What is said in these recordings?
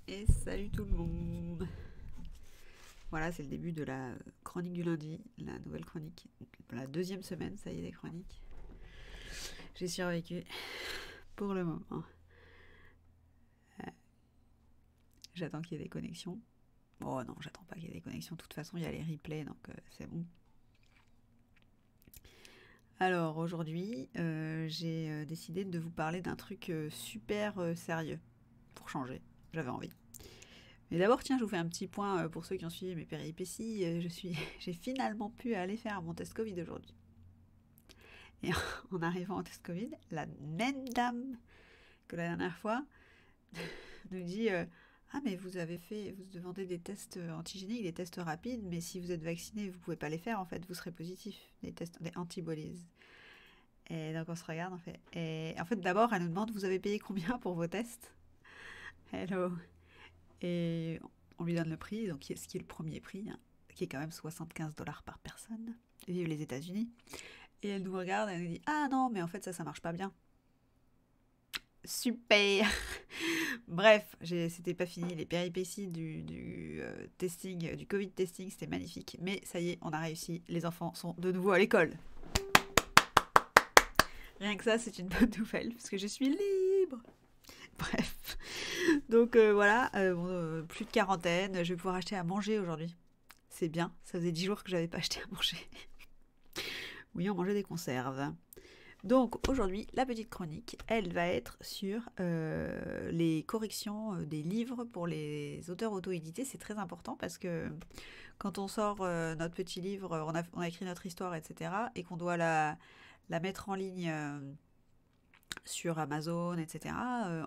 Et salut tout le monde. Voilà, c'est le début de la chronique du lundi, la nouvelle chronique. La deuxième semaine, ça y est, des chroniques. J'ai survécu pour le moment. J'attends qu'il y ait des connexions. Oh non, j'attends pas qu'il y ait des connexions. De toute façon, il y a les replays, donc c'est bon. Alors aujourd'hui, j'ai décidé de vous parler d'un truc super sérieux pour changer. J'avais envie. Mais d'abord, tiens, je vous fais un petit point pour ceux qui ont suivi mes péripéties. J'ai finalement pu aller faire mon test Covid aujourd'hui. Et en arrivant au test Covid, la même dame que la dernière fois nous dit ah, mais vous demandez des tests antigéniques, des tests rapides, mais si vous êtes vacciné, vous pouvez pas les faire en fait, vous serez positif, des tests, des antibodies. Et donc on se regarde, en fait. Et en fait, d'abord, elle nous demande vous avez payé combien pour vos tests. Hello. Et on lui donne le prix, donc ce qui est le premier prix, hein, qui est quand même 75 $ par personne. Vive les États-Unis. Et elle nous regarde, elle nous dit ah non, mais en fait ça marche pas bien. Super. Bref, c'était pas fini, les péripéties du testing, du Covid testing, c'était magnifique. Mais ça y est, on a réussi, les enfants sont de nouveau à l'école. Rien que ça, c'est une bonne nouvelle, parce que je suis libre. Bref, donc voilà, plus de quarantaine, je vais pouvoir acheter à manger aujourd'hui. C'est bien, ça faisait 10 jours que j'avais pas acheté à manger. Oui, on mangeait des conserves. Donc aujourd'hui, la petite chronique, elle va être sur les corrections des livres pour les auteurs auto-édités. C'est très important parce que quand on sort notre petit livre, on a écrit notre histoire, etc., et qu'on doit la mettre en ligne sur Amazon, etc.,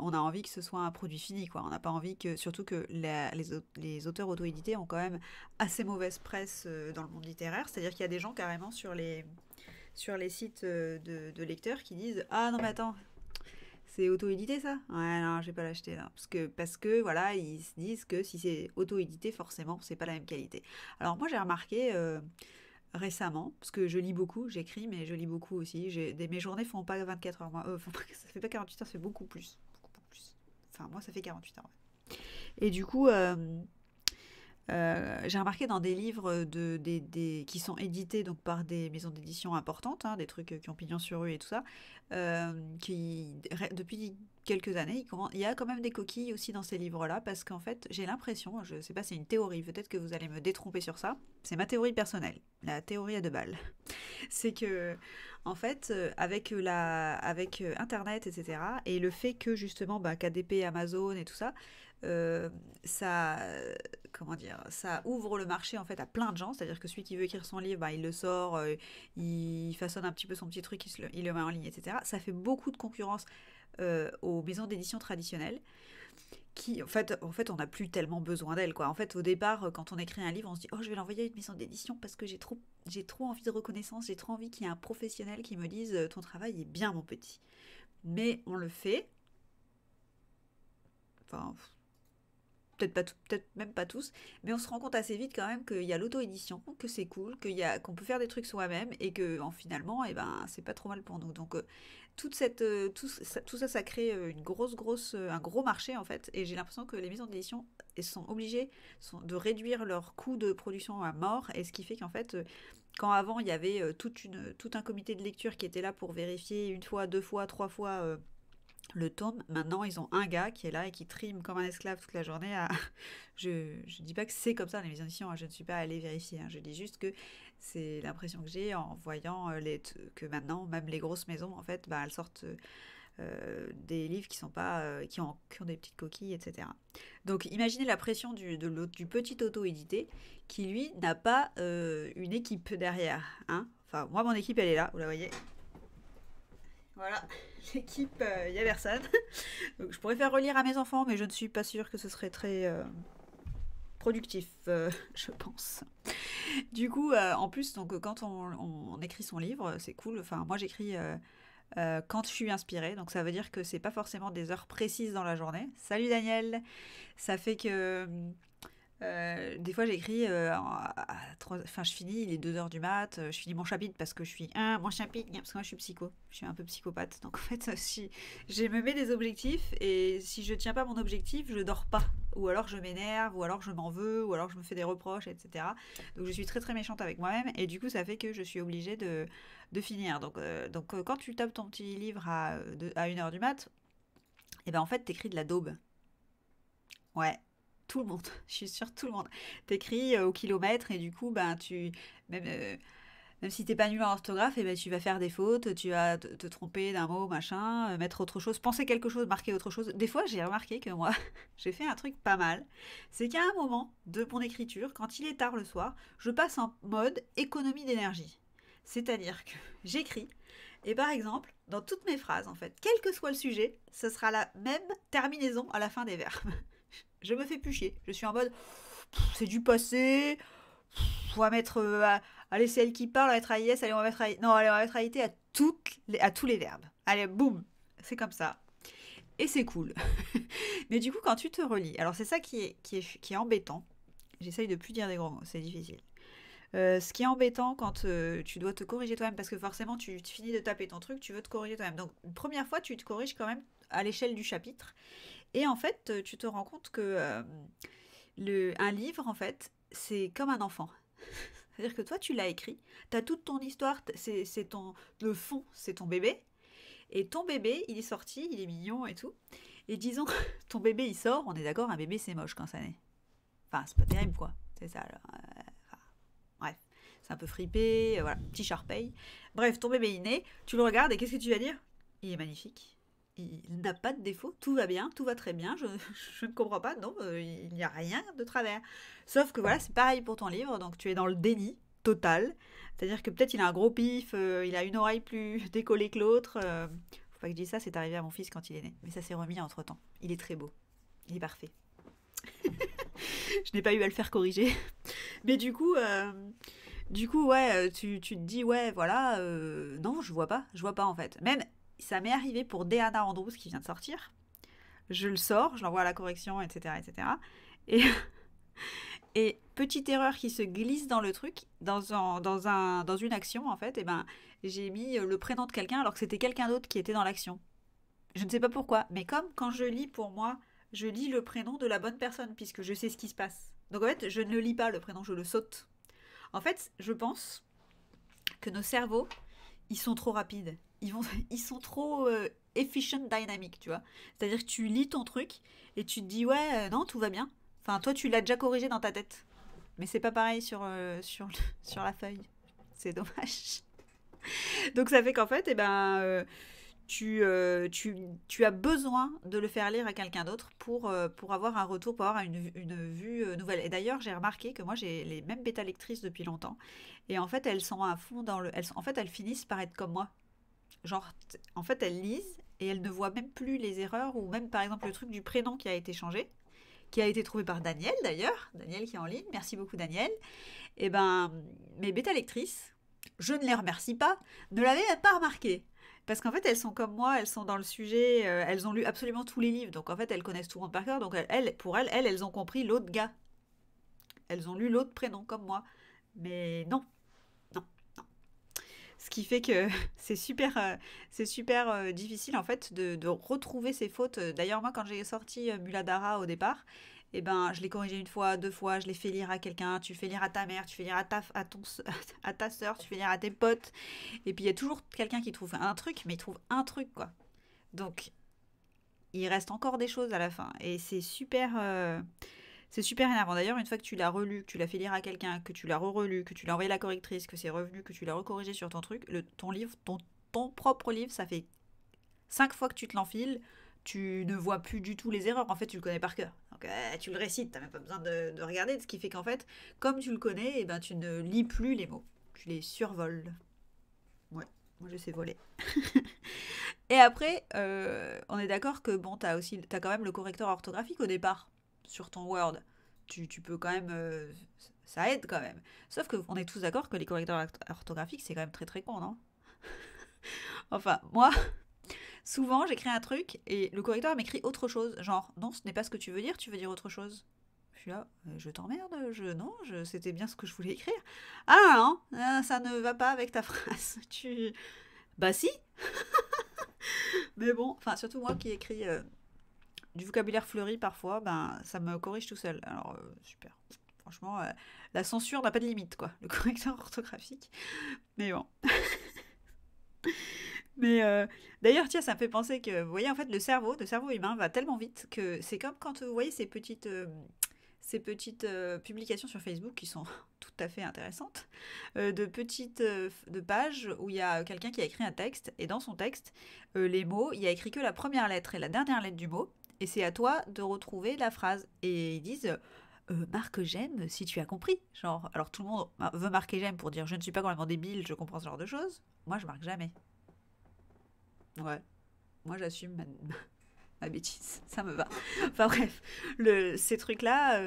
on a envie que ce soit un produit fini, quoi. On n'a pas envie que, surtout que les auteurs auto-édités ont quand même assez mauvaise presse dans le monde littéraire. C'est-à-dire qu'il y a des gens carrément sur les sites de lecteurs qui disent ah non mais attends, c'est auto-édité ça. Ouais non, je vais pas l'acheter là parce que voilà, ils se disent que si c'est auto-édité, forcément c'est pas la même qualité. Alors moi j'ai remarqué récemment, parce que je lis beaucoup, j'écris mais je lis beaucoup aussi. Mes journées font pas 24 heures, ça fait pas 48 heures, ça fait beaucoup plus, beaucoup plus. Enfin moi ça fait 48 heures, ouais. Et du coup j'ai remarqué dans des livres qui sont édités donc par des maisons d'édition importantes, hein, des trucs qui ont pignon sur rue et tout ça, depuis quelques années, il y a quand même des coquilles aussi dans ces livres-là, parce qu'en fait, j'ai l'impression, je ne sais pas, c'est une théorie, peut-être que vous allez me détromper sur ça, c'est ma théorie personnelle, la théorie à deux balles. C'est que, en fait, avec Internet, etc., et le fait que justement, bah, KDP, Amazon et tout ça, euh, ça, comment dire, ça ouvre le marché en fait à plein de gens. C'est-à-dire que celui qui veut écrire son livre, bah, il le sort, il façonne un petit peu son petit truc, il le met en ligne, etc. Ça fait beaucoup de concurrence aux maisons d'édition traditionnelles qui, en fait, on n'a plus tellement besoin d'elles, quoi. En fait, au départ, quand on écrit un livre, on se dit, oh, je vais l'envoyer à une maison d'édition parce que j'ai trop envie de reconnaissance, j'ai trop envie qu'il y ait un professionnel qui me dise, ton travail est bien, mon petit. Mais on le fait, enfin, peut-être pas peut-être même pas tous, mais on se rend compte assez vite quand même qu'il y a l'auto-édition, que c'est cool, qu'on peut faire des trucs soi-même et que finalement, eh ben, c'est pas trop mal pour nous. Donc tout ça, ça crée un gros marché en fait. Et j'ai l'impression que les maisons d'édition sont obligées de réduire leurs coûts de production à mort, et ce qui fait qu'en fait, quand avant il y avait tout un comité de lecture qui était là pour vérifier une fois, deux fois, trois fois le tome, maintenant ils ont un gars qui est là et qui trime comme un esclave toute la journée à... je dis pas que c'est comme ça les maisons d'édition, hein, je ne suis pas allée vérifier, hein, je dis juste que c'est l'impression que j'ai en voyant que maintenant même les grosses maisons en fait, bah, elles sortent des livres qui sont pas qui ont des petites coquilles, etc. Donc imaginez la pression du petit auto-édité qui lui n'a pas une équipe derrière, hein. Enfin moi mon équipe elle est là, vous la voyez, voilà, l'équipe, il n'y a personne. Donc, je pourrais faire relire à mes enfants, mais je ne suis pas sûre que ce serait très productif, je pense. Du coup, en plus, donc, quand on écrit son livre, c'est cool. Enfin, moi, j'écris quand je suis inspirée. Donc, ça veut dire que c'est pas forcément des heures précises dans la journée. Salut Daniel. Ça fait que Des fois, j'écris, enfin, je finis, il est 2 heures du mat, je finis mon chapitre parce que je suis, mon chapitre, parce que moi, je suis psycho, je suis un peu psychopathe. Donc, en fait, si je me mets des objectifs et si je tiens pas mon objectif, je dors pas. Ou alors je m'énerve, ou alors je m'en veux, ou alors je me fais des reproches, etc. Donc, je suis très très méchante avec moi-même et du coup, ça fait que je suis obligée de finir. Donc, quand tu tapes ton petit livre à 1 heure du mat, et ben en fait, t'écris de la daube. Ouais, tout le monde, je suis sûre, tout le monde. T'écris au kilomètre et du coup, ben, même, euh, même si t'es pas nul en orthographe, et ben, tu vas faire des fautes, tu vas te tromper d'un mot, machin, mettre autre chose, penser quelque chose, marquer autre chose. Des fois, j'ai remarqué que moi, j'ai fait un truc pas mal. C'est qu'à un moment de mon écriture, quand il est tard le soir, je passe en mode économie d'énergie. C'est-à-dire que j'écris, et par exemple, dans toutes mes phrases, en fait, quel que soit le sujet, ce sera la même terminaison à la fin des verbes. Je me fais plus chier. Je suis en mode, c'est du passé, on va mettre, allez, c'est elle qui parle, on va mettre AIS, allez, on va mettre AIT. Non, allez, on va mettre AIT à tous les verbes. Allez, boum, c'est comme ça. Et c'est cool. Mais du coup, quand tu te relis, alors c'est ça qui est embêtant. J'essaye de plus dire des gros mots, c'est difficile. Ce qui est embêtant quand tu dois te corriger toi-même, parce que forcément, tu finis de taper ton truc, tu veux te corriger toi-même. Donc, une première fois, tu te corriges quand même à l'échelle du chapitre. Et en fait, tu te rends compte que un livre, en fait, c'est comme un enfant. C'est-à-dire que toi, tu l'as écrit, tu as toute ton histoire, le fond, c'est ton bébé. Et ton bébé, il est sorti, il est mignon et tout. Et disons, ton bébé, il sort, on est d'accord, un bébé, c'est moche quand ça naît. Enfin, c'est pas terrible, quoi. C'est ça, alors. Enfin, bref, c'est un peu fripé, voilà, petit charpeil. Bref, ton bébé, il naît, tu le regardes et qu'est-ce que tu vas dire? Il est magnifique. Il n'a pas de défaut, tout va bien, tout va très bien, je ne comprends pas, non, il n'y a rien de travers. Sauf que voilà, c'est pareil pour ton livre, donc tu es dans le déni total, c'est-à-dire que peut-être il a un gros pif, il a une oreille plus décollée que l'autre, faut pas que je dise ça, c'est arrivé à mon fils quand il est né, mais ça s'est remis entre-temps, il est très beau, il est parfait. Je n'ai pas eu à le faire corriger, mais du coup, ouais, tu te dis, ouais, voilà, non, je vois pas en fait. Même, ça m'est arrivé pour Deanna Andrews qui vient de sortir. Je le sors, je l'envoie à la correction, etc., etc. Et, et petite erreur qui se glisse dans le truc, dans une action en fait, et ben, j'ai mis le prénom de quelqu'un alors que c'était quelqu'un d'autre qui était dans l'action. Je ne sais pas pourquoi, mais comme quand je lis pour moi, je lis le prénom de la bonne personne puisque je sais ce qui se passe. Donc en fait, je ne le lis pas le prénom, je le saute. En fait, je pense que nos cerveaux, ils sont trop rapides. Ils sont trop efficient dynamic, tu vois. C'est-à-dire que tu lis ton truc et tu te dis, ouais, non, tout va bien. Enfin, toi, tu l'as déjà corrigé dans ta tête. Mais c'est pas pareil sur la feuille. C'est dommage. Donc ça fait qu'en fait, eh ben, tu as besoin de le faire lire à quelqu'un d'autre pour avoir un retour, pour avoir une vue nouvelle. Et d'ailleurs, j'ai remarqué que moi, j'ai les mêmes bêta lectrices depuis longtemps. Et en fait, elles sont à fond en fait, elles finissent par être comme moi. Genre, en fait, elles lisent et elles ne voient même plus les erreurs ou même, par exemple, le truc du prénom qui a été changé, qui a été trouvé par Daniel d'ailleurs. Daniel qui est en ligne. Merci beaucoup, Daniel. Et ben, mes bêta lectrices, je ne les remercie pas, ne l'avaient même pas remarqué. Parce qu'en fait, elles sont comme moi, elles sont dans le sujet, elles ont lu absolument tous les livres, donc en fait, elles connaissent tout le monde par cœur. Donc, pour elles ont compris l'autre gars. Elles ont lu l'autre prénom comme moi. Mais non, non, non. Ce qui fait que c'est super difficile en fait de retrouver ces fautes. D'ailleurs, moi, quand j'ai sorti Muladhara au départ, eh ben, je l'ai corrigé une fois, deux fois, je l'ai fait lire à quelqu'un, tu fais lire à ta mère, tu fais lire à ta soeur, tu fais lire à tes potes. Et puis il y a toujours quelqu'un qui trouve un truc, mais il trouve un truc quoi. Donc il reste encore des choses à la fin. Et c'est super énervant. D'ailleurs, une fois que tu l'as relu, que tu l'as fait lire à quelqu'un, que tu l'as re-relu, que tu l'as envoyé à la correctrice, que c'est revenu, que tu l'as recorrigé sur ton truc, ton livre, ton propre livre, ça fait 5 fois que tu te l'enfiles, tu ne vois plus du tout les erreurs. En fait, tu le connais par cœur. Donc, tu le récites, tu n'as même pas besoin de regarder. Ce qui fait qu'en fait, comme tu le connais, eh ben, tu ne lis plus les mots. Tu les survoles. Ouais, moi je sais voler. Et après, on est d'accord que bon, t'as quand même le correcteur orthographique au départ sur ton Word. Tu peux quand même, ça aide quand même. Sauf qu'on est tous d'accord que les correcteurs orthographiques c'est quand même très très con, non? Enfin, moi, souvent j'écris un truc et le correcteur m'écrit autre chose. Genre, non, ce n'est pas ce que tu veux dire autre chose. Je suis là, je t'emmerde, non, c'était bien ce que je voulais écrire. Ah non, non, ça ne va pas avec ta phrase. Bah si, mais bon, enfin surtout moi qui écris du vocabulaire fleuri parfois, ben ça me corrige tout seul. Alors super. Franchement, la censure n'a pas de limite, quoi. Le correcteur orthographique. Mais bon. Mais d'ailleurs, tiens, ça me fait penser que, vous voyez, en fait, le cerveau humain va tellement vite que c'est comme quand vous voyez ces petites publications sur Facebook qui sont tout à fait intéressantes, de petites de pages où il y a quelqu'un qui a écrit un texte et dans son texte, les mots, il y a écrit que la première lettre et la dernière lettre du mot et c'est à toi de retrouver la phrase. Et ils disent marque j'aime si tu as compris. Genre, alors tout le monde veut marquer j'aime pour dire je ne suis pas complètement débile, je comprends ce genre de choses. Moi, je marque jamais. Ouais, moi j'assume ma bêtise, ça me va. Enfin bref, ces trucs-là,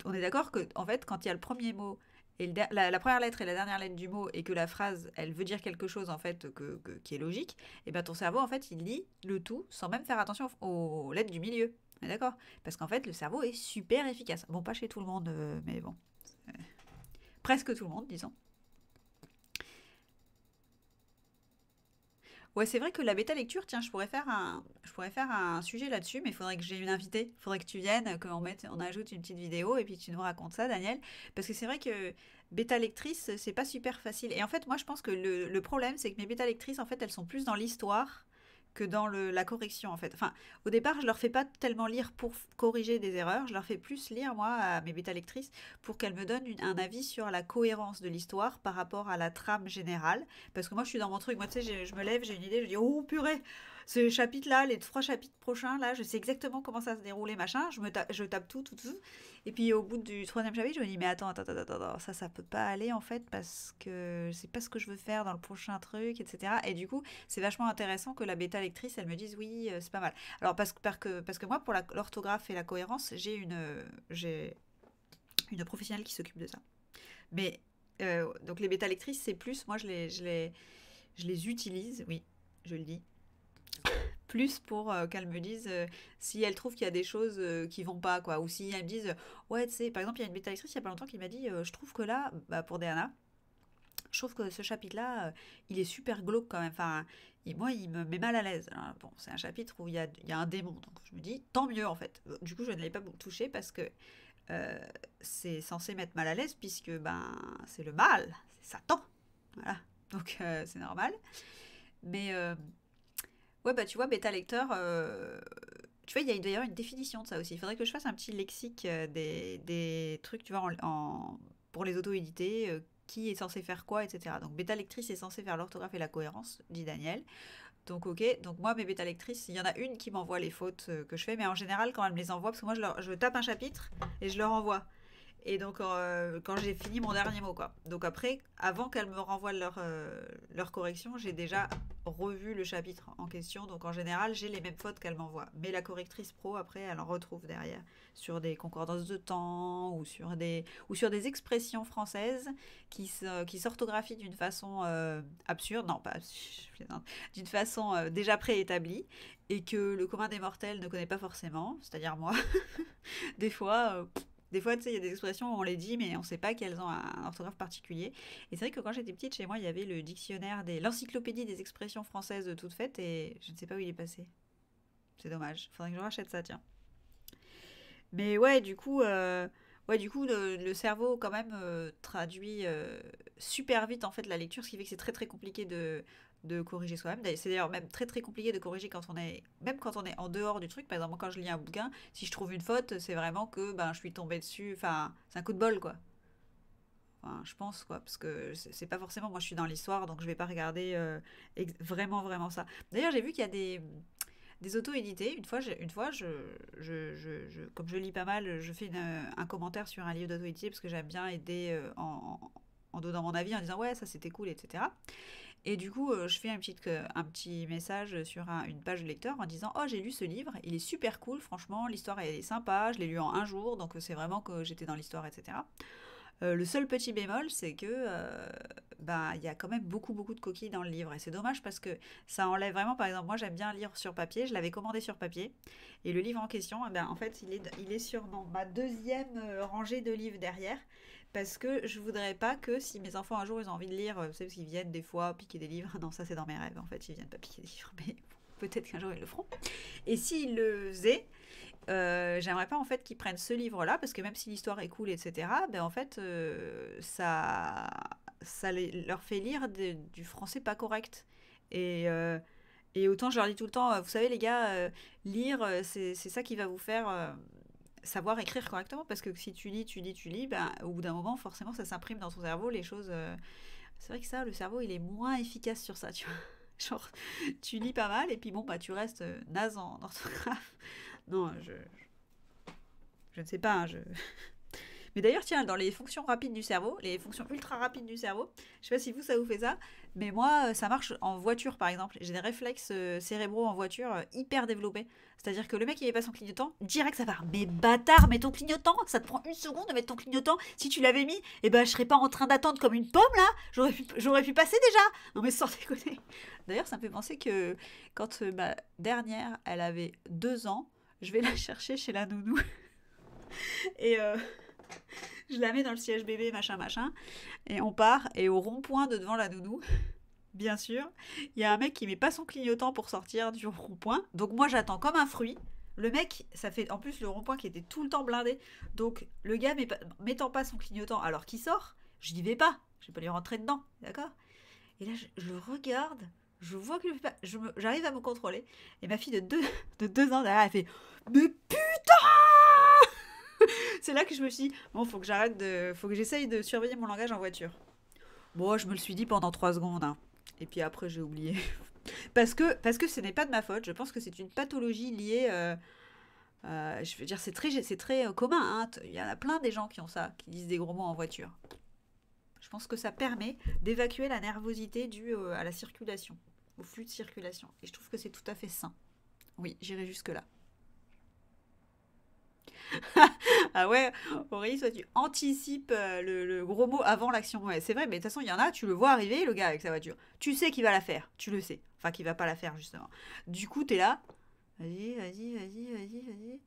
on est d'accord que en fait, quand il y a le premier mot et la première lettre et la dernière lettre du mot et que la phrase, elle veut dire quelque chose en fait qui est logique, et bien ton cerveau en fait, il lit le tout sans même faire attention aux lettres du milieu. On est d'accord? Parce qu'en fait, le cerveau est super efficace. Bon, pas chez tout le monde, mais bon, euh, presque tout le monde, disons. Ouais, c'est vrai que la bêta lecture, tiens, je pourrais faire un sujet là-dessus, mais il faudrait que j'ai une invitée. Il faudrait que tu viennes, on ajoute une petite vidéo et puis tu nous racontes ça, Daniel. Parce que c'est vrai que bêta lectrice, c'est pas super facile. Et en fait, moi, je pense que le problème, c'est que mes bêta lectrices, en fait, elles sont plus dans l'histoire que dans la correction, en fait. Enfin, au départ, je leur fais pas tellement lire pour corriger des erreurs. Je leur fais plus lire, moi, à mes bêta lectrices, pour qu'elles me donnent un avis sur la cohérence de l'histoire par rapport à la trame générale. Parce que moi, je suis dans mon truc. Moi, tu sais, je me lève, j'ai une idée, je dis, oh purée, ce chapitre-là, les 3 chapitres prochains, là, je sais exactement comment ça se dérouler, machin. Je tape tout, tout, tout. Et puis, au bout du troisième chapitre, je me dis, mais attends, attends, attends, attends, attends, ça peut pas aller, en fait, parce que c'est pas ce que je veux faire dans le prochain truc, etc. Et du coup, c'est vachement intéressant que la bêta lectrice, elle me dise, oui, c'est pas mal. Alors, parce que moi, pour l'orthographe et la cohérence, j'ai une professionnelle qui s'occupe de ça. Mais donc les bêta lectrices, c'est plus, moi je les utilise, oui, je le dis, plus pour qu'elles me disent si elles trouvent qu'il y a des choses qui vont pas, quoi. Ou si elles me disent, ouais, tu sais, par exemple, il y a une bêta lectrice il y a pas longtemps qui m'a dit, je trouve que là, bah, pour Diana, je trouve que ce chapitre-là, il est super glauque quand même. Enfin, moi, il me met mal à l'aise. Alors, bon, c'est un chapitre où il y a un démon, donc je me dis, tant mieux en fait. Du coup, je ne l'ai pas touché parce que euh, c'est censé mettre mal à l'aise puisque ben c'est le mal, c'est Satan. Voilà. Donc c'est normal. Mais ouais, bah tu vois, bêta lecteur, tu vois, il y a d'ailleurs une définition de ça aussi. Il faudrait que je fasse un petit lexique des trucs, tu vois, pour les auto-édités, qui est censé faire quoi, etc. Donc bêta lectrice est censé faire l'orthographe et la cohérence, dit Daniel. Donc ok, donc moi mes bêta lectrices, il y en a une qui m'envoie les fautes que je fais, mais en général quand elle me les envoie, parce que moi je tape un chapitre et je leur envoie. Et donc, quand j'ai fini mon dernier mot, quoi. Donc après, avant qu'elle me renvoie leur correction, j'ai déjà revu le chapitre en question. Donc en général, j'ai les mêmes fautes qu'elle m'envoie. Mais la correctrice pro, après, elle en retrouve derrière sur des concordances de temps ou sur des expressions françaises qui s'orthographient d'une façon absurde. Non, pas absurde, je plaisante. D'une façon déjà préétablie et que le commun des mortels ne connaît pas forcément, c'est-à-dire moi. Des fois, des fois, tu sais, il y a des expressions où on les dit, mais on ne sait pas qu'elles ont un orthographe particulier. Et c'est vrai que quand j'étais petite, chez moi, il y avait le dictionnaire l'encyclopédie des expressions françaises toutes faites, et je ne sais pas où il est passé. C'est dommage. Faudrait que je rachète ça, tiens. Mais ouais, du coup, le cerveau quand même traduit super vite en fait la lecture, ce qui fait que c'est très très compliqué de corriger soi-même. C'est d'ailleurs même très très compliqué de corriger même quand on est en dehors du truc. Par exemple, moi, quand je lis un bouquin, si je trouve une faute, c'est vraiment que ben je suis tombée dessus. Enfin, c'est un coup de bol quoi. Enfin, je pense quoi, parce que c'est pas forcément. Moi, je suis dans l'histoire, donc je vais pas regarder vraiment vraiment ça. D'ailleurs, j'ai vu qu'il y a des auto-édités. Comme je lis pas mal, je fais un commentaire sur un livre d'auto-édité parce que j'aime bien aider en donnant mon avis en disant ouais, ça c'était cool, etc. Et du coup, je fais un petit message sur une page de lecteur en disant oh, j'ai lu ce livre, il est super cool, franchement, l'histoire elle est sympa, je l'ai lu en un jour, donc c'est vraiment que j'étais dans l'histoire, etc. Le seul petit bémol, c'est que ben, il y a quand même beaucoup, beaucoup de coquilles dans le livre. Et c'est dommage parce que ça enlève vraiment, par exemple, moi j'aime bien lire sur papier, je l'avais commandé sur papier. Et le livre en question, eh ben, en fait, il est sur ma deuxième rangée de livres derrière. Parce que je voudrais pas que si mes enfants un jour ils ont envie de lire, vous savez, parce qu'ils viennent des fois piquer des livres. Non, ça c'est dans mes rêves, en fait, ils viennent pas piquer des livres, mais bon, peut-être qu'un jour ils le feront. Et s'ils le faisaient, j'aimerais pas en fait qu'ils prennent ce livre-là, parce que même si l'histoire est cool, etc., ben en fait, ça leur fait lire du français pas correct. Et, euh, et autant je leur dis tout le temps, vous savez les gars, lire, c'est ça qui va vous faire savoir écrire correctement, parce que si tu lis, tu lis, tu lis, ben, au bout d'un moment, forcément, ça s'imprime dans ton cerveau, les choses... c'est vrai que ça, le cerveau, il est moins efficace sur ça, tu vois. Genre, tu lis pas mal, et puis bon, bah tu restes naze en orthographe. Non, je ne sais pas, hein, mais d'ailleurs, tiens, dans les fonctions rapides du cerveau, les fonctions ultra rapides du cerveau, je sais pas si vous, ça vous fait ça, mais moi, ça marche en voiture, par exemple. J'ai des réflexes cérébraux en voiture hyper développés. C'est-à-dire que le mec, il met pas son clignotant, direct, ça part. Mais bâtard, mets ton clignotant, ça te prend une seconde de mettre ton clignotant. Si tu l'avais mis, eh ben, je serais pas en train d'attendre comme une pomme, là. J'aurais pu passer déjà. Non, mais sans déconner. D'ailleurs, ça me fait penser que quand ma dernière, elle avait 2 ans, je vais la chercher chez la nounou. Et je la mets dans le siège bébé, machin, machin. Et on part. Et au rond-point de devant la nounou, bien sûr, il y a un mec qui met pas son clignotant pour sortir du rond-point. Donc moi, j'attends comme un fruit. Le mec, ça fait en plus le rond-point qui était tout le temps blindé. Donc le gars mettant pas son clignotant alors qu'il sort, je n'y vais pas. Je vais pas lui rentrer dedans, d'accord? Et là, je le regarde. Je vois que j'arrive à me contrôler. Et ma fille de 2 ans derrière, elle fait mais putain! C'est là que je me suis dit, bon, faut que j'essaye de surveiller mon langage en voiture. Bon, je me le suis dit pendant 3 secondes, hein. Et puis après, j'ai oublié. Parce que ce n'est pas de ma faute. Je pense que c'est une pathologie liée. Je veux dire, c'est très commun, hein. Il y en a plein des gens qui ont ça, qui disent des gros mots en voiture. Je pense que ça permet d'évacuer la nervosité due à la circulation, au flux de circulation. Et je trouve que c'est tout à fait sain. Oui, j'irai jusque-là. Ah ouais, Aurélie, soit tu anticipes le gros mot avant l'action. Ouais, c'est vrai, mais de toute façon, il y en a, tu le vois arriver, le gars avec sa voiture. Tu sais qu'il va la faire, tu le sais. Enfin, qu'il va pas la faire, justement. Du coup, t'es là. Vas-y, vas-y, vas-y, vas-y, vas-y.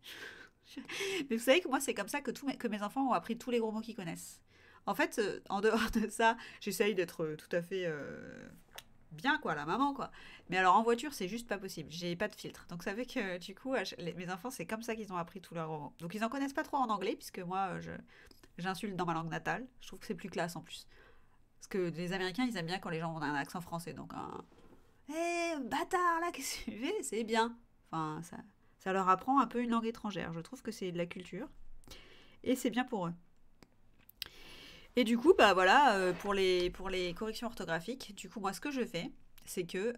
Mais vous savez que moi, c'est comme ça que mes enfants ont appris tous les gros mots qu'ils connaissent. En fait, en dehors de ça, j'essaye d'être tout à fait bien, quoi, la maman, quoi. Mais alors en voiture, c'est juste pas possible. J'ai pas de filtre. Donc ça fait que du coup, mes enfants, c'est comme ça qu'ils ont appris tous leurs gros mots. Donc ils en connaissent pas trop en anglais, puisque moi, j'insulte dans ma langue natale. Je trouve que c'est plus classe en plus. Parce que les Américains, ils aiment bien quand les gens ont un accent français. Donc un hé, bâtard, là, qu'est-ce que tu fais? C'est bien. Enfin, ça leur apprend un peu une langue étrangère. Je trouve que c'est de la culture. Et c'est bien pour eux. Et du coup, bah voilà, pour les corrections orthographiques, du coup, moi, ce que je fais, c'est que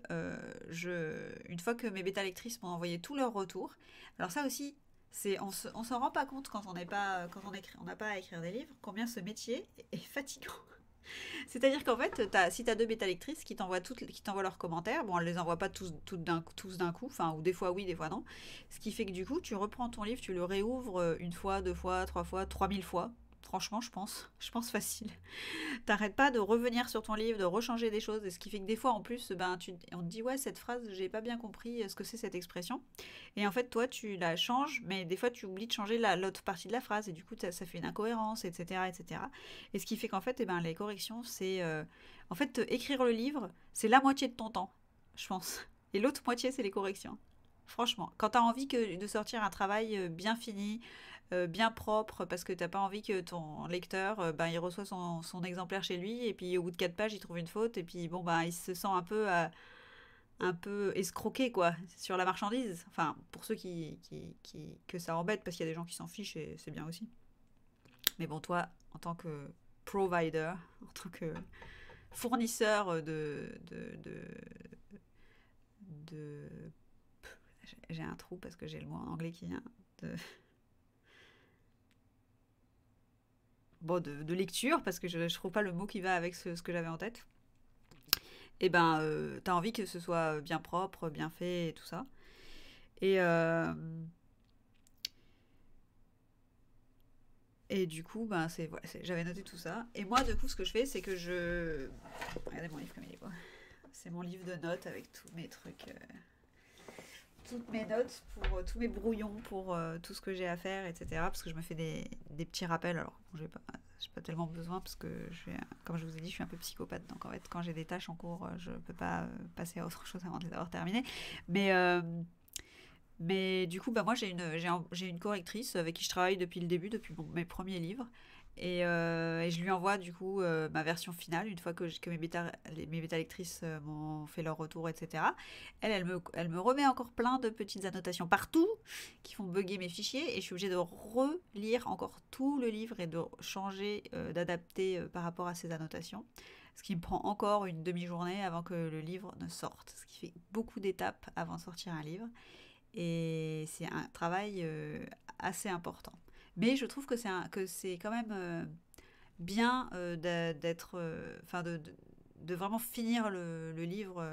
une fois que mes bêta-lectrices m'ont envoyé tous leurs retours, alors ça aussi, on s'en rend pas compte quand on n'est pas, quand on n'a pas à écrire des livres, combien ce métier est fatigant. C'est-à-dire qu'en fait, si tu as deux bêta-lectrices qui t'envoient leurs commentaires, bon, elles les envoient pas tous d'un coup, enfin, ou des fois oui, des fois non. Ce qui fait que du coup, tu reprends ton livre, tu le réouvres une fois, 2 fois, 3 fois, 3000 fois. Franchement, je pense facile. T'arrêtes pas de revenir sur ton livre, de rechanger des choses, et ce qui fait que des fois, en plus, ben, on te dit, ouais, cette phrase, j'ai pas bien compris ce que c'est cette expression. Et en fait, toi, tu la changes, mais des fois, tu oublies de changer l'autre partie de la phrase, et du coup, ça fait une incohérence, etc., etc. Et cetera. Et ce qui fait qu'en fait, eh ben, les corrections, c'est... en fait, écrire le livre, c'est la moitié de ton temps, je pense. Et l'autre moitié, c'est les corrections. Franchement, quand tu as envie de sortir un travail bien fini, bien propre, parce que t'as pas envie que ton lecteur, ben, il reçoit son exemplaire chez lui, et puis au bout de 4 pages, il trouve une faute, et puis bon, ben, il se sent un peu escroqué, quoi, sur la marchandise. Enfin, pour ceux que ça embête, parce qu'il y a des gens qui s'en fichent, et c'est bien aussi. Mais bon, toi, en tant que provider, en tant que fournisseur de j'ai un trou parce que j'ai le mot en anglais qui vient de, bon, de lecture, parce que je ne trouve pas le mot qui va avec ce que j'avais en tête. Et ben, t'as envie que ce soit bien propre, bien fait et tout ça. Et Et du coup, ben, voilà, j'avais noté tout ça. Et moi, du coup, ce que je fais, c'est que je... Regardez mon livre comme il est beau. C'est mon livre de notes avec tous mes trucs, toutes mes notes, pour tous mes brouillons, pour tout ce que j'ai à faire, etc. Parce que je me fais des petits rappels. Alors, bon, j'ai pas tellement besoin parce que, comme je vous ai dit, je suis un peu psychopathe. Donc, en fait, quand j'ai des tâches en cours, je peux pas passer à autre chose avant de les avoir terminées. Mais... Mais du coup, bah moi j'ai une correctrice avec qui je travaille depuis le début, depuis mes premiers livres. Et je lui envoie du coup ma version finale une fois que mes bêta lectrices m'ont fait leur retour, etc. Elle me remet encore plein de petites annotations partout qui font bugger mes fichiers et je suis obligée de relire encore tout le livre et de changer, d'adapter par rapport à ces annotations. Ce qui me prend encore une demi-journée avant que le livre ne sorte. Ce qui fait beaucoup d'étapes avant de sortir un livre. Et c'est un travail assez important. Mais je trouve que c'est quand même bien d'être, enfin de vraiment finir le livre,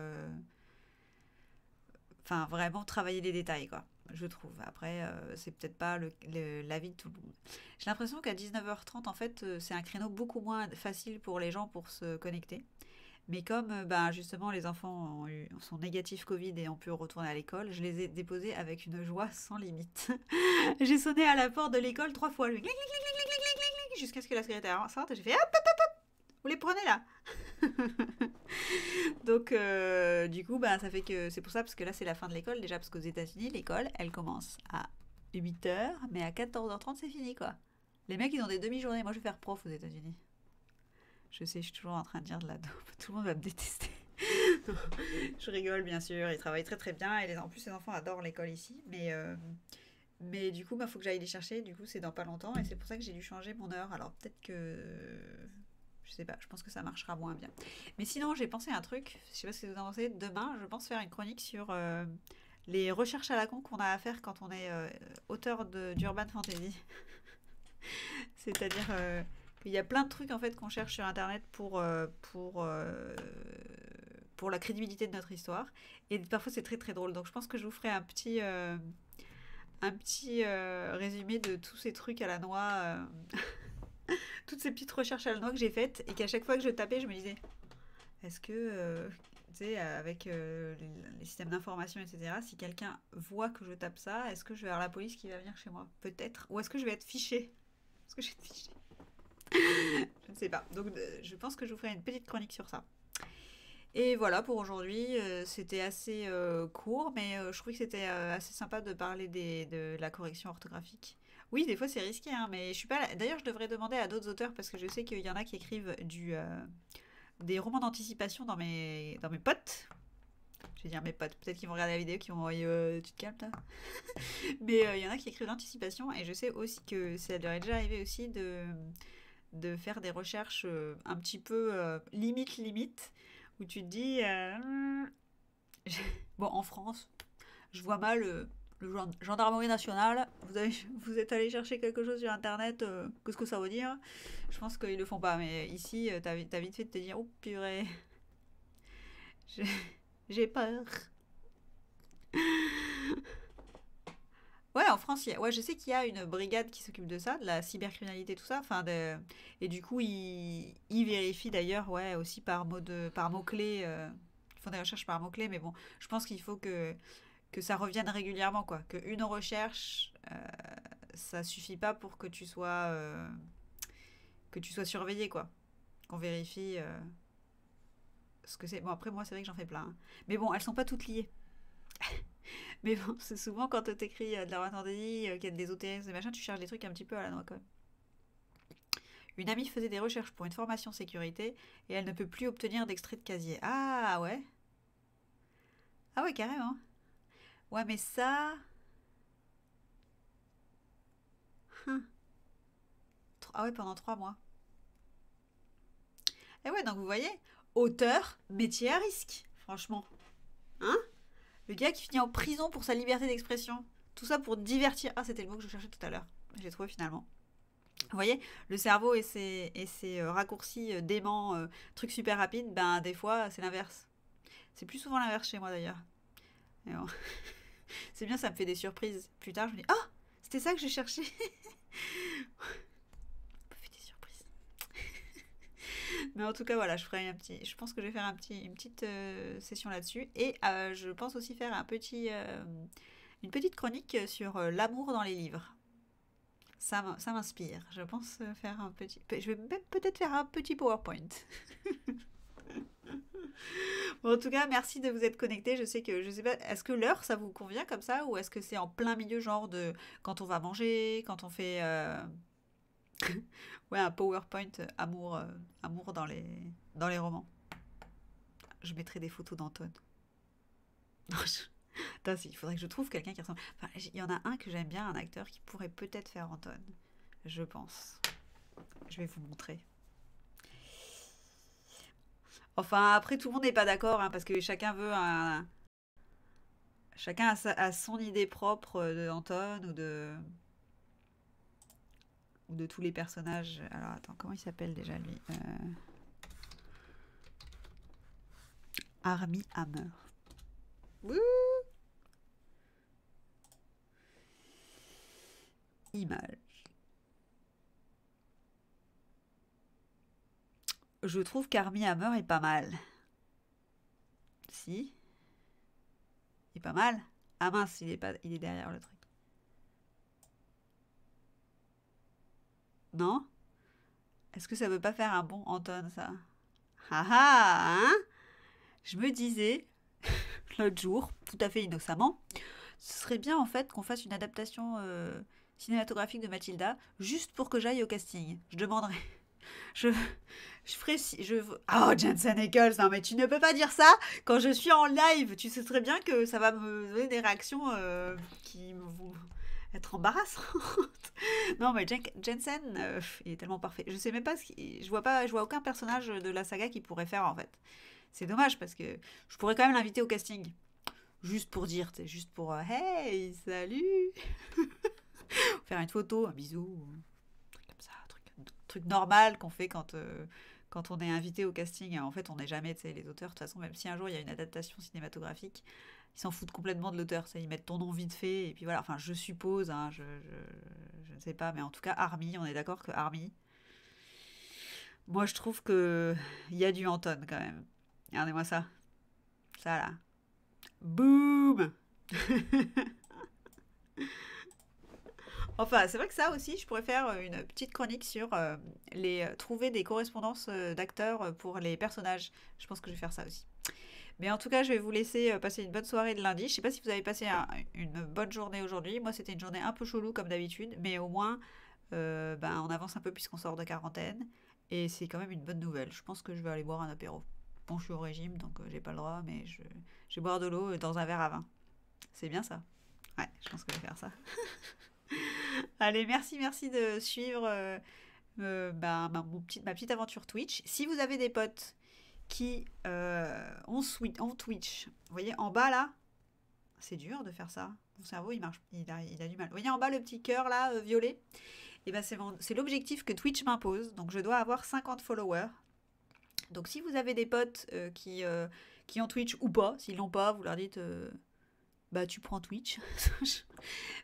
enfin vraiment travailler les détails, quoi. Je trouve. Après, c'est peut-être pas l'avis de tout le monde. J'ai l'impression qu'à 19h30, en fait, c'est un créneau beaucoup moins facile pour les gens pour se connecter. Mais comme ben, justement les enfants sont négatifs Covid et ont pu retourner à l'école, je les ai déposés avec une joie sans limite. J'ai sonné à la porte de l'école 3 fois, jusqu'à ce que la secrétaire sorte et j'ai fait hop, vous les prenez là. Donc du coup ben, ça fait que c'est pour ça parce que là c'est la fin de l'école déjà parce qu'aux États-Unis l'école elle commence à 8h mais à 14h30 c'est fini quoi. Les mecs ils ont des demi-journées, moi je vais faire prof aux États-Unis. Je sais, je suis toujours en train de dire de la dope. Tout le monde va me détester. Je rigole, bien sûr. Ils travaillent très très bien. Et en plus, les enfants adorent l'école ici. Mais du coup, il faut que j'aille les chercher. Du coup, c'est dans pas longtemps. Et c'est pour ça que j'ai dû changer mon heure. Alors peut-être que... Je sais pas, je pense que ça marchera moins bien. Mais sinon, j'ai pensé à un truc. Je sais pas si vous en pensez. Demain, je pense faire une chronique sur les recherches à la con qu'on a à faire quand on est auteur d'Urban Fantasy. C'est-à-dire qu'il y a plein de trucs en fait qu'on cherche sur internet pour la crédibilité de notre histoire. Et parfois c'est très très drôle. Donc je pense que je vous ferai un petit résumé de tous ces trucs à la noix, toutes ces petites recherches à la noix que j'ai faites et qu'à chaque fois que je tapais, je me disais est-ce que, tu sais, avec les systèmes d'information, etc., si quelqu'un voit que je tape ça, est-ce que je vais avoir la police qui va venir chez moi? Peut-être. Ou est-ce que je vais être fiché? Est-ce que je vais être fiché? Je ne sais pas. Donc je pense que je vous ferai une petite chronique sur ça. Et voilà pour aujourd'hui, c'était assez court, mais je trouvais que c'était assez sympa de parler de la correction orthographique. Oui, des fois c'est risqué, hein, mais je suis pas là. D'ailleurs, je devrais demander à d'autres auteurs parce que je sais qu'il y en a qui écrivent des romans d'anticipation dans mes potes. Je vais dire mes potes, peut-être qu'ils vont regarder la vidéo, qu'ils vont envoyer tu te calmes là. Mais il y en a qui écrivent l'anticipation et je sais aussi que ça leur est déjà arrivé aussi de faire des recherches un petit peu limite, où tu te dis, bon, en France, je vois mal le gendarmerie nationale, vous êtes allé chercher quelque chose sur internet, qu'est-ce que ça veut dire? Je pense qu'ils le font pas, mais ici, t'as vite fait de te dire, oh purée, j'ai j'ai peur. Ouais, en France, ouais, je sais qu'il y a une brigade qui s'occupe de ça, de la cybercriminalité, tout ça. Et du coup, ils vérifient d'ailleurs, ouais, aussi par mots-clés. Ils font des recherches par mots-clés, mais bon, je pense qu'il faut que ça revienne régulièrement, quoi. Qu'une recherche, ça suffit pas pour que tu sois surveillé, quoi. Qu'on vérifie ce que c'est. Bon, après, moi, c'est vrai que j'en fais plein, hein. Mais bon, elles sont pas toutes liées. Mais bon, c'est souvent quand t'écris de la fantasy, qu'il y a des OTS, des machins, tu cherches des trucs un petit peu à la noix quand même. Une amie faisait des recherches pour une formation sécurité et elle ne peut plus obtenir d'extrait de casier. Ah ouais. Ah ouais, carrément. Ouais, mais ça... Hum. Ah ouais, pendant 3 mois. Et ouais, donc vous voyez, auteur, métier à risque, franchement. Hein? Le gars qui finit en prison pour sa liberté d'expression. Tout ça pour divertir. Ah, c'était le mot que je cherchais tout à l'heure. J'ai trouvé finalement. Vous voyez, le cerveau et ses raccourcis déments, trucs super rapides, ben des fois c'est l'inverse. C'est plus souvent l'inverse chez moi d'ailleurs. Mais bon. C'est bien, ça me fait des surprises. Plus tard, je me dis, ah, c'était ça que j'ai cherché. Mais en tout cas, voilà, je pense que je vais faire une petite session là-dessus. Et je pense aussi faire une petite chronique sur l'amour dans les livres. Ça m'inspire. Je pense faire un petit. Je vais même peut-être faire un petit PowerPoint. Bon, en tout cas, merci de vous être connectés. Je sais que, je sais pas, est-ce que l'heure, ça vous convient comme ça ou est-ce que c'est en plein milieu, genre de quand on va manger, quand on fait ouais, un PowerPoint amour dans les romans. Je mettrai des photos d'Anton. Non, Attends, il faudrait que je trouve quelqu'un qui ressemble. Enfin, il y en a un que j'aime bien, un acteur qui pourrait peut-être faire Anton. Je pense. Je vais vous montrer. Enfin, après, tout le monde n'est pas d'accord, hein, parce que chacun a son idée propre de Anton ou de tous les personnages. Alors, attends, comment il s'appelle déjà lui Armie Hammer. Wouh. Image. Je trouve qu'Armie Hammer est pas mal. Si, il est pas mal. Ah mince, il est derrière le truc. Non? Est-ce que ça veut pas faire un bon Anton, ça? Ah ah, hein? Je me disais, l'autre jour, tout à fait innocemment, ce serait bien en fait qu'on fasse une adaptation cinématographique de Mathilda, juste pour que j'aille au casting. Je demanderai. Je, je ferai si. Oh, Jensen Ackles, non mais tu ne peux pas dire ça quand je suis en live. Tu sais très bien que ça va me donner des réactions qui vont être embarrassantes. Non mais Jensen, il est tellement parfait. Je sais même pas je vois aucun personnage de la saga qui pourrait faire en fait. C'est dommage parce que je pourrais quand même l'inviter au casting. Juste pour dire, tu sais, juste pour hey, salut. Faire une photo, un bisou, un truc comme ça, truc normal qu'on fait quand on est invité au casting. En fait, on n'est jamais, tu sais, les auteurs, de toute façon, même si un jour il y a une adaptation cinématographique, ils s'en foutent complètement de l'auteur. Ils mettent ton nom vite fait, et puis voilà. Enfin, je suppose, hein, je ne sais pas, mais en tout cas, Army, on est d'accord que Army, moi je trouve que il y a du Anton quand même. Regardez-moi ça. Ça là. Boum. Enfin, c'est vrai que ça aussi, je pourrais faire une petite chronique sur trouver des correspondances d'acteurs pour les personnages. Je pense que je vais faire ça aussi. Mais en tout cas, je vais vous laisser passer une bonne soirée de lundi. Je sais pas si vous avez passé une bonne journée aujourd'hui. Moi, c'était une journée un peu chelou comme d'habitude, mais au moins, ben, on avance un peu puisqu'on sort de quarantaine. Et c'est quand même une bonne nouvelle. Je pense que je vais aller boire un apéro. Bon, je suis au régime, donc j'ai pas le droit, mais je vais boire de l'eau dans un verre à vin. C'est bien ça. Ouais, je pense que je vais faire ça. Allez, merci de suivre ma petite aventure Twitch. Si vous avez des potes qui ont Twitch, vous voyez en bas là, c'est dur de faire ça. Mon cerveau il marche, il a du mal. Vous voyez en bas le petit cœur là, violet? Et ben c'est l'objectif que Twitch m'impose. Donc je dois avoir 50 followers. Donc si vous avez des potes qui ont Twitch ou pas, s'ils l'ont pas, vous leur dites bah tu prends Twitch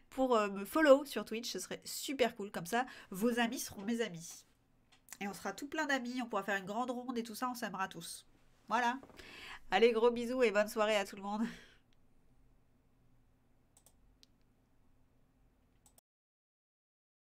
pour me follow sur Twitch, ce serait super cool. Comme ça, vos amis seront mes amis. Et on sera tout plein d'amis, on pourra faire une grande ronde et tout ça, on s'aimera tous. Voilà. Allez, gros bisous et bonne soirée à tout le monde.